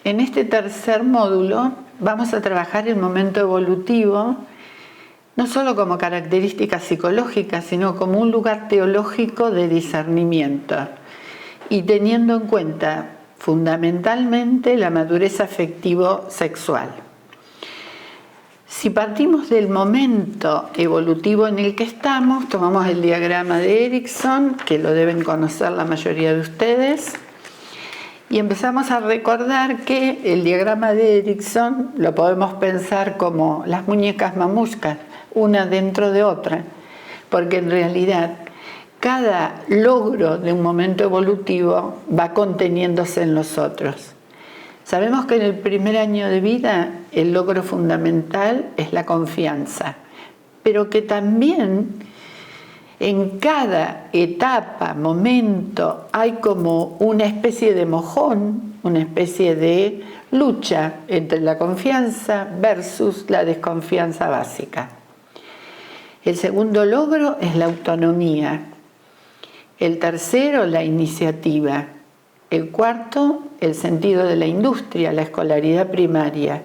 en este tercer módulo vamos a trabajar el momento evolutivo, no solo como característica psicológica, sino como un lugar teológico de discernimiento, y teniendo en cuenta fundamentalmente la madurez afectivo-sexual. Si partimos del momento evolutivo en el que estamos, tomamos el diagrama de Erikson, que lo deben conocer la mayoría de ustedes, y empezamos a recordar que el diagrama de Erikson lo podemos pensar como las muñecas mamushkas, una dentro de otra, porque en realidad cada logro de un momento evolutivo va conteniéndose en los otros. Sabemos que en el primer año de vida el logro fundamental es la confianza, pero que también en cada etapa, momento, hay como una especie de mojón, una especie de lucha entre la confianza versus la desconfianza básica. El segundo logro es la autonomía. El tercero, la iniciativa. El cuarto, el sentido de la industria, la escolaridad primaria.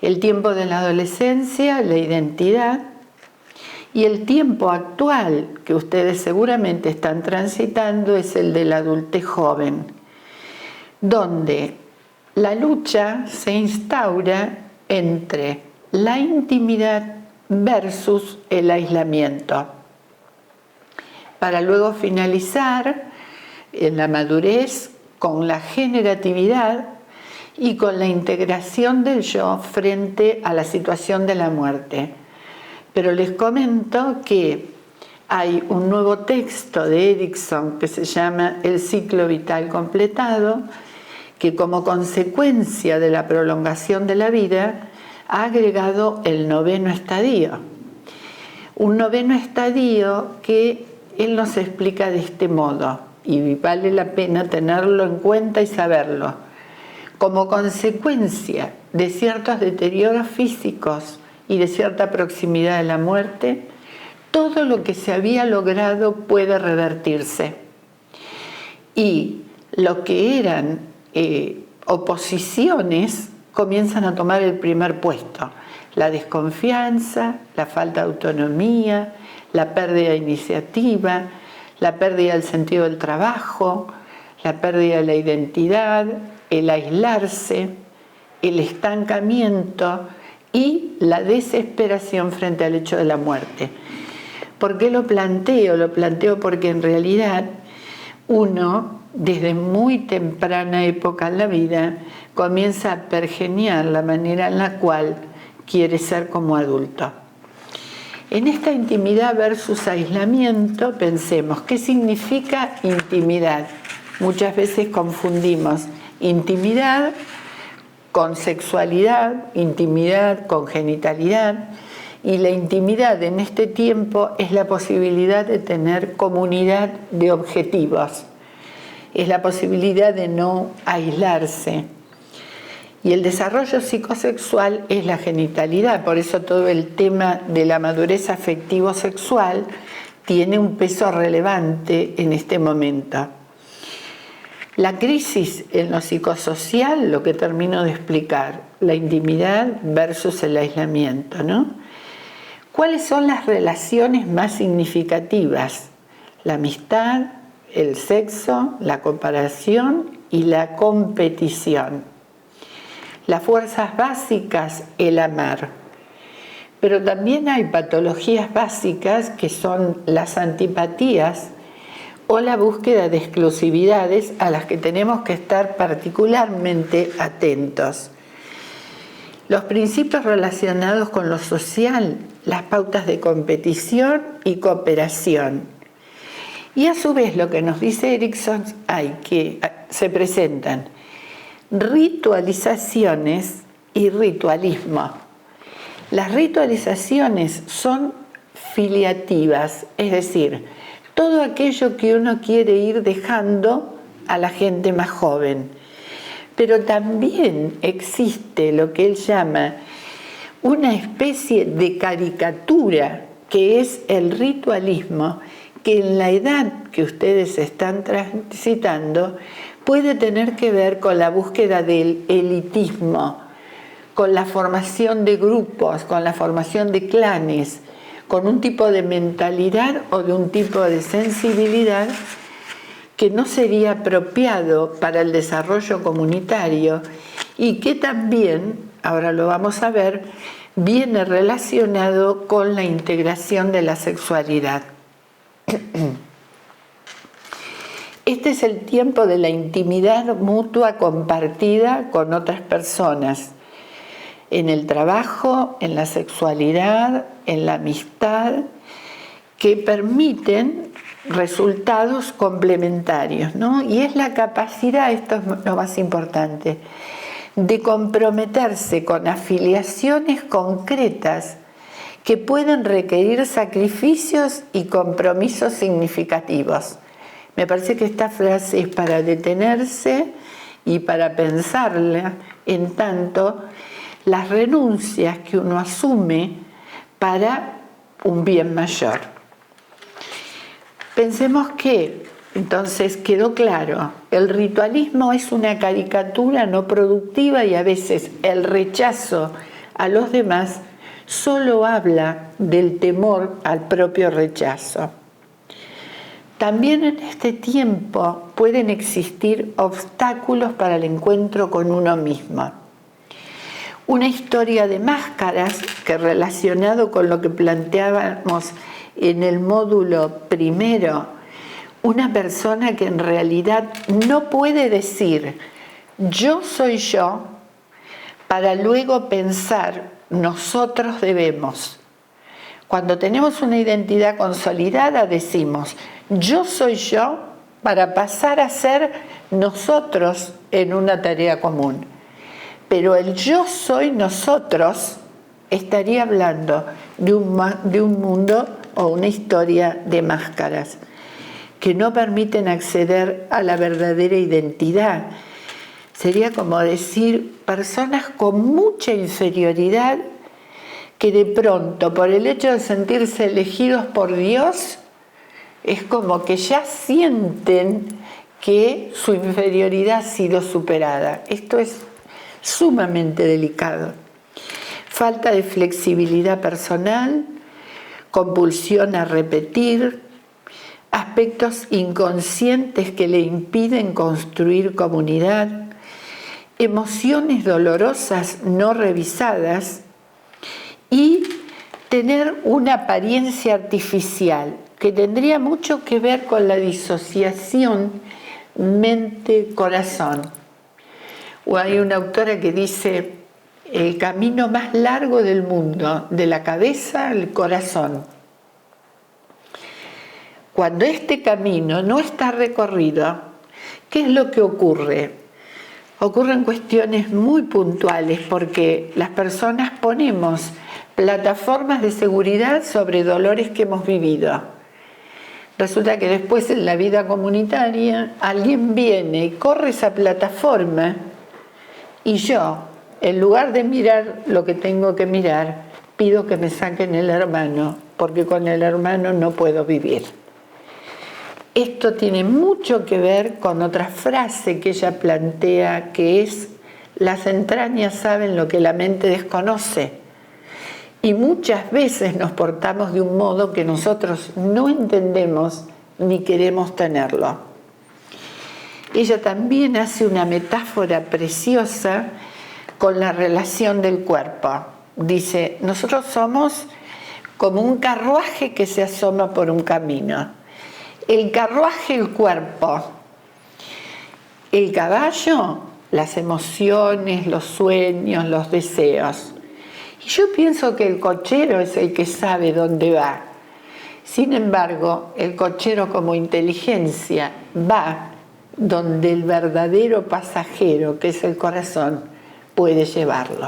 El tiempo de la adolescencia, la identidad. Y el tiempo actual que ustedes seguramente están transitando es el de la adultez joven, donde la lucha se instaura entre la intimidad versus el aislamiento, para luego finalizar en la madurez con la generatividad y con la integración del yo frente a la situación de la muerte. Pero les comento que hay un nuevo texto de Erikson que se llama El ciclo vital completado, que como consecuencia de la prolongación de la vida ha agregado el noveno estadio. Un noveno estadio que él nos explica de este modo, y vale la pena tenerlo en cuenta y saberlo. Como consecuencia de ciertos deterioros físicos y de cierta proximidad de la muerte, todo lo que se había logrado puede revertirse. Y lo que eran oposiciones comienzan a tomar el primer puesto. La desconfianza, la falta de autonomía, la pérdida de iniciativa, la pérdida del sentido del trabajo, la pérdida de la identidad, el aislarse, el estancamiento y la desesperación frente al hecho de la muerte. ¿Por qué lo planteo? Lo planteo porque en realidad uno, desde muy temprana época en la vida, comienza a pergeñar la manera en la cual quiere ser como adulto. En esta intimidad versus aislamiento, pensemos, ¿qué significa intimidad? Muchas veces confundimos intimidad con sexualidad, intimidad con genitalidad, y la intimidad en este tiempo es la posibilidad de tener comunidad de objetivos, es la posibilidad de no aislarse. Y el desarrollo psicosexual es la genitalidad, por eso todo el tema de la madurez afectivo-sexual tiene un peso relevante en este momento. La crisis en lo psicosocial, lo que termino de explicar, la intimidad versus el aislamiento, ¿no? ¿Cuáles son las relaciones más significativas? La amistad, el sexo, la comparación y la competición. Las fuerzas básicas, el amar. Pero también hay patologías básicas que son las antipatías o la búsqueda de exclusividades a las que tenemos que estar particularmente atentos. Los principios relacionados con lo social, las pautas de competición y cooperación. Y a su vez lo que nos dice Erikson hay que se presentan ritualizaciones y ritualismo. Las ritualizaciones son filiativas, es decir, todo aquello que uno quiere ir dejando a la gente más joven. Pero también existe lo que él llama una especie de caricatura, que es el ritualismo, que en la edad que ustedes están transitando puede tener que ver con la búsqueda del elitismo, con la formación de grupos, con la formación de clanes, con un tipo de mentalidad o de un tipo de sensibilidad que no sería apropiado para el desarrollo comunitario y que también, ahora lo vamos a ver, viene relacionado con la integración de la sexualidad. Este es el tiempo de la intimidad mutua compartida con otras personas, en el trabajo, en la sexualidad, en la amistad, que permiten resultados complementarios, ¿no? Y es la capacidad, esto es lo más importante, de comprometerse con afiliaciones concretas que pueden requerir sacrificios y compromisos significativos. Me parece que esta frase es para detenerse y para pensarla en tanto las renuncias que uno asume para un bien mayor. Pensemos que, entonces, quedó claro, el ritualismo es una caricatura no productiva y a veces el rechazo a los demás solo habla del temor al propio rechazo. También en este tiempo pueden existir obstáculos para el encuentro con uno mismo. Una historia de máscaras que, relacionado con lo que planteábamos en el módulo primero, una persona que en realidad no puede decir yo soy yo para luego pensar nosotros debemos. Cuando tenemos una identidad consolidada decimos yo soy yo para pasar a ser nosotros en una tarea común. Pero el yo soy nosotros estaría hablando de un mundo o una historia de máscaras que no permiten acceder a la verdadera identidad. Sería como decir personas con mucha inferioridad que de pronto, por el hecho de sentirse elegidos por Dios, es como que ya sienten que su inferioridad ha sido superada. Esto es sumamente delicado. Falta de flexibilidad personal, compulsión a repetir, aspectos inconscientes que le impiden construir comunidad, emociones dolorosas no revisadas y tener una apariencia artificial que tendría mucho que ver con la disociación mente-corazón. O hay una autora que dice el camino más largo del mundo, de la cabeza al corazón. Cuando este camino no está recorrido, ¿qué es lo que ocurre? Ocurren cuestiones muy puntuales porque las personas ponemos plataformas de seguridad sobre dolores que hemos vivido. Resulta que después en la vida comunitaria alguien viene y corre esa plataforma y yo, en lugar de mirar lo que tengo que mirar, pido que me saquen el hermano, porque con el hermano no puedo vivir. Esto tiene mucho que ver con otra frase que ella plantea, que es: las entrañas saben lo que la mente desconoce. Y muchas veces nos portamos de un modo que nosotros no entendemos ni queremos tenerlo. Ella también hace una metáfora preciosa con la relación del cuerpo. Dice, nosotros somos como un carruaje que se asoma por un camino. El carruaje, el cuerpo. El caballo, las emociones, los sueños, los deseos. Y yo pienso que el cochero es el que sabe dónde va. Sin embargo, el cochero como inteligencia va donde el verdadero pasajero, que es el corazón, puede llevarlo.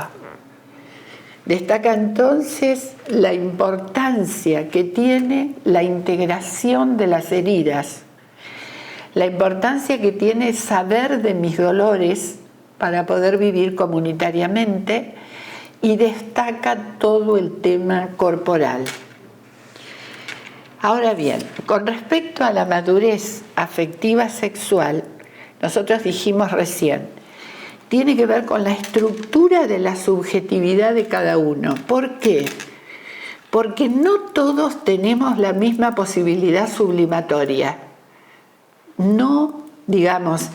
Destaca entonces la importancia que tiene la integración de las heridas, la importancia que tiene saber de mis dolores para poder vivir comunitariamente, y destaca todo el tema corporal. Ahora bien, con respecto a la madurez afectiva sexual, nosotros dijimos recién, tiene que ver con la estructura de la subjetividad de cada uno. ¿Por qué? Porque no todos tenemos la misma posibilidad sublimatoria. No, digamos,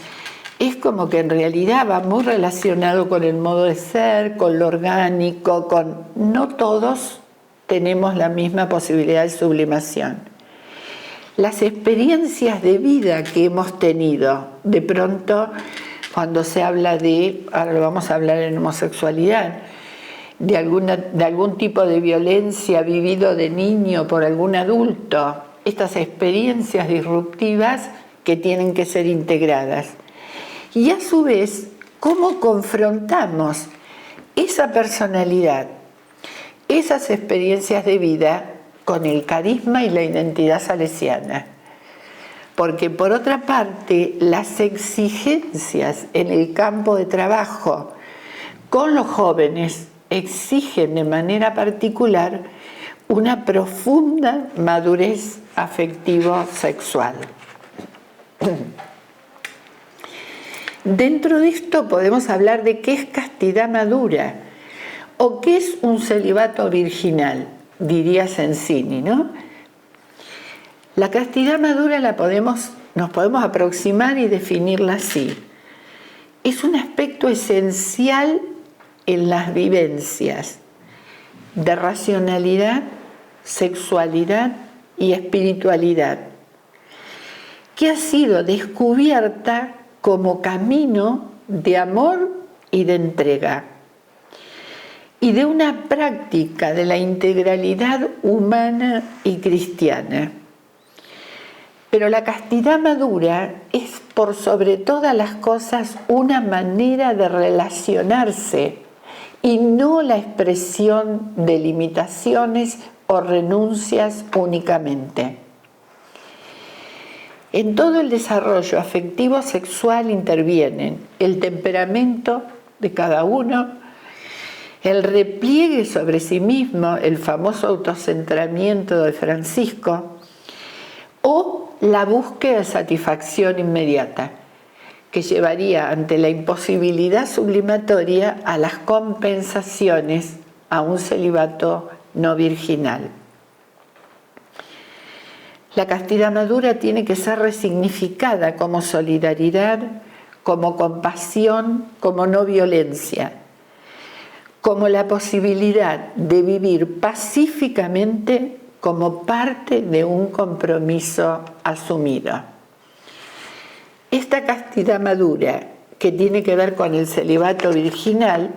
es como que en realidad va muy relacionado con el modo de ser, con lo orgánico, no todos tenemos la misma posibilidad de sublimación. Las experiencias de vida que hemos tenido, de pronto, cuando se habla ahora lo vamos a hablar en homosexualidad, de algún tipo de violencia vivido de niño por algún adulto, estas experiencias disruptivas que tienen que ser integradas. Y a su vez, ¿cómo confrontamos esa personalidad, esas experiencias de vida con el carisma y la identidad salesiana? Porque por otra parte, las exigencias en el campo de trabajo con los jóvenes exigen de manera particular una profunda madurez afectivo-sexual. Dentro de esto podemos hablar de qué es castidad madura o qué es un celibato virginal, diría Sensini, ¿no? La castidad madura nos podemos aproximar y definirla así. Es un aspecto esencial en las vivencias de racionalidad, sexualidad y espiritualidad, que ha sido descubierta como camino de amor y de entrega, y de una práctica de la integralidad humana y cristiana. Pero la castidad madura es por sobre todas las cosas una manera de relacionarse y no la expresión de limitaciones o renuncias únicamente. En todo el desarrollo afectivo sexual intervienen el temperamento de cada uno, el repliegue sobre sí mismo, el famoso autocentramiento de Francisco, o la búsqueda de satisfacción inmediata, que llevaría ante la imposibilidad sublimatoria a las compensaciones a un celibato no virginal. La castidad madura tiene que ser resignificada como solidaridad, como compasión, como no violencia, como la posibilidad de vivir pacíficamente como parte de un compromiso asumido. Esta castidad madura, que tiene que ver con el celibato virginal,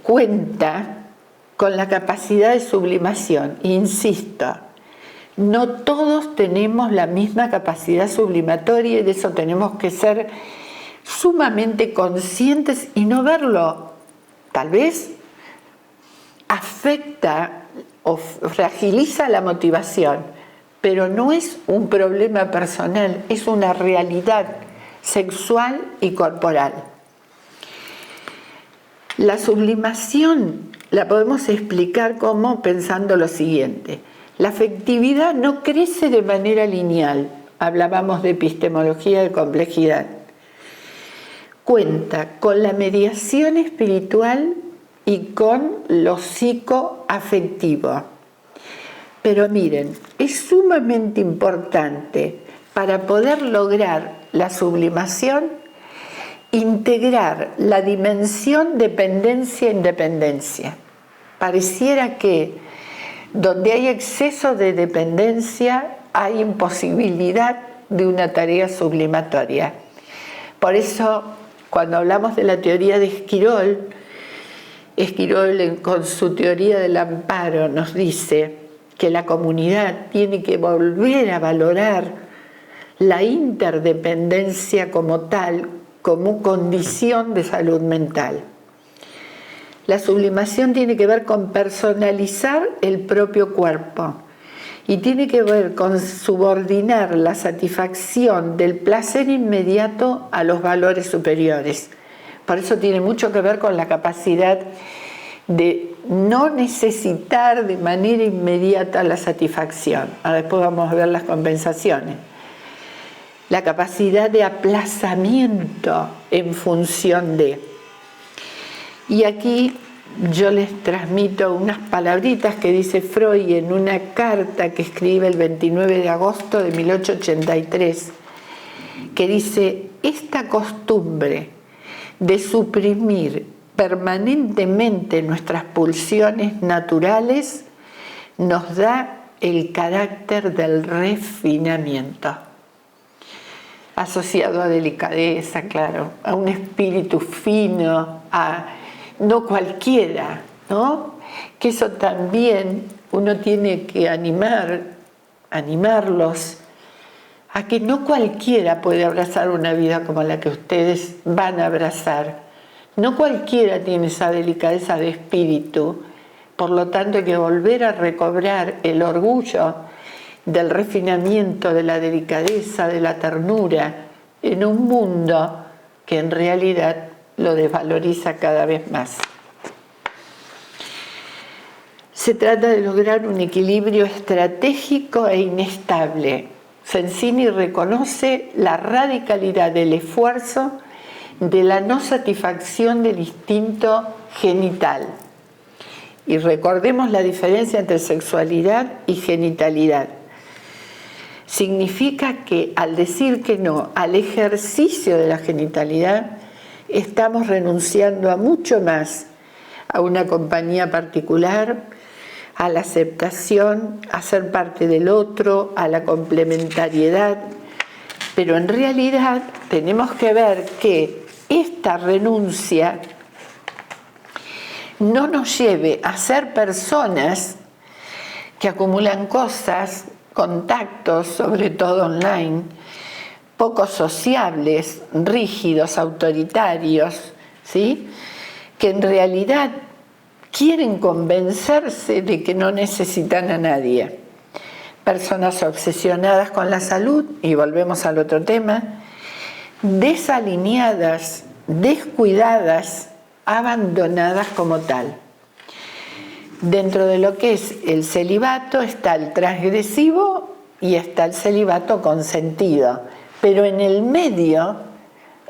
cuenta con la capacidad de sublimación. Insisto, no todos tenemos la misma capacidad sublimatoria y de eso tenemos que ser sumamente conscientes y no verlo. Tal vez afecta o fragiliza la motivación, pero no es un problema personal, es una realidad sexual y corporal. La sublimación la podemos explicar como pensando lo siguiente: la afectividad no crece de manera lineal, hablábamos de epistemología de complejidad, cuenta con la mediación espiritual y con lo psicoafectivo. Pero miren, es sumamente importante para poder lograr la sublimación integrar la dimensión dependencia-independencia. Pareciera que donde hay exceso de dependencia hay imposibilidad de una tarea sublimatoria. Por eso, cuando hablamos de la teoría de Esquirol con su teoría del amparo nos dice que la comunidad tiene que volver a valorar la interdependencia como tal, como condición de salud mental. La sublimación tiene que ver con personalizar el propio cuerpo y tiene que ver con subordinar la satisfacción del placer inmediato a los valores superiores. Por eso tiene mucho que ver con la capacidad de no necesitar de manera inmediata la satisfacción. Ahora después vamos a ver las compensaciones. la capacidad de aplazamiento en función de. Y aquí yo les transmito unas palabritas que dice Freud en una carta que escribe el 29 de agosto de 1883, que dice: esta costumbre de suprimir permanentemente nuestras pulsiones naturales nos da el carácter del refinamiento, asociado a delicadeza, claro, a un espíritu fino, a no cualquiera, ¿no? Que eso también uno tiene que animarlos a que no cualquiera puede abrazar una vida como la que ustedes van a abrazar. No cualquiera tiene esa delicadeza de espíritu, por lo tanto hay que volver a recobrar el orgullo del refinamiento, de la delicadeza, de la ternura, en un mundo que en realidad lo desvaloriza cada vez más. Se trata de lograr un equilibrio estratégico e inestable. Cencini reconoce la radicalidad del esfuerzo de la no satisfacción del instinto genital. Y recordemos la diferencia entre sexualidad y genitalidad. Significa que al decir que no al ejercicio de la genitalidad, estamos renunciando a mucho más, a una compañía particular, a la aceptación, a ser parte del otro, a la complementariedad. Pero en realidad tenemos que ver que esta renuncia no nos lleve a ser personas que acumulan cosas, contactos, sobre todo online, poco sociables, rígidos, autoritarios, ¿sí? Que en realidad quieren convencerse de que no necesitan a nadie. Personas obsesionadas con la salud, y volvemos al otro tema, desalineadas, descuidadas, abandonadas como tal. Dentro de lo que es el celibato está el transgresivo y está el celibato consentido, pero en el medio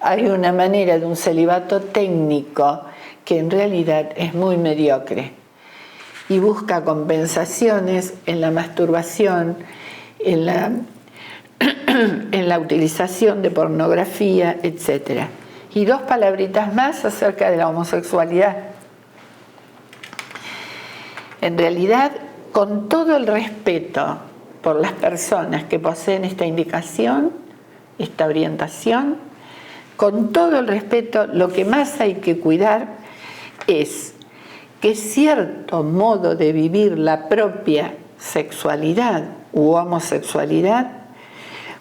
hay una manera de un celibato técnico que en realidad es muy mediocre y busca compensaciones en la masturbación, en la utilización de pornografía, etc. Y dos palabritas más acerca de la homosexualidad. En realidad, con todo el respeto por las personas que poseen esta indicación, esta orientación, con todo el respeto, lo que más hay que cuidar es que cierto modo de vivir la propia sexualidad u homosexualidad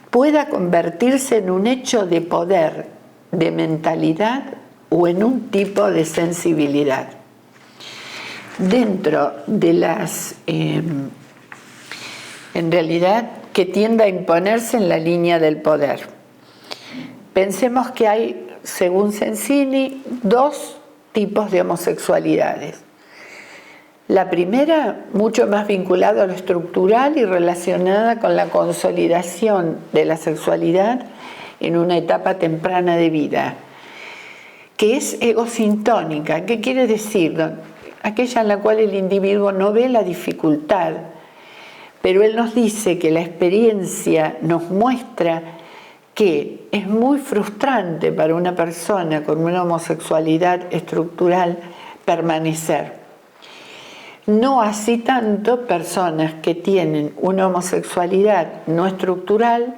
pueda convertirse en un hecho de poder, de mentalidad o en un tipo de sensibilidad. Dentro de las, en realidad, que tienda a imponerse en la línea del poder. Pensemos que hay, según Cencini, dos tipos de homosexualidades. La primera, mucho más vinculada a lo estructural y relacionada con la consolidación de la sexualidad en una etapa temprana de vida, que es egosintónica. ¿Qué quiere decir? Aquella en la cual el individuo no ve la dificultad, pero él nos dice que la experiencia nos muestra que es muy frustrante para una persona con una homosexualidad estructural permanecer. No así tanto personas que tienen una homosexualidad no estructural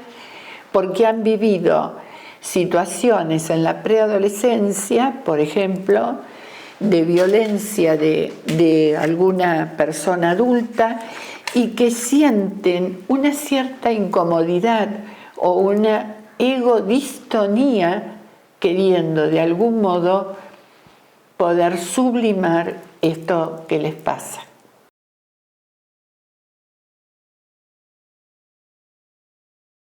porque han vivido situaciones en la preadolescencia, por ejemplo, de violencia de alguna persona adulta y que sienten una cierta incomodidad o una egodistonía queriendo de algún modo poder sublimar esto que les pasa.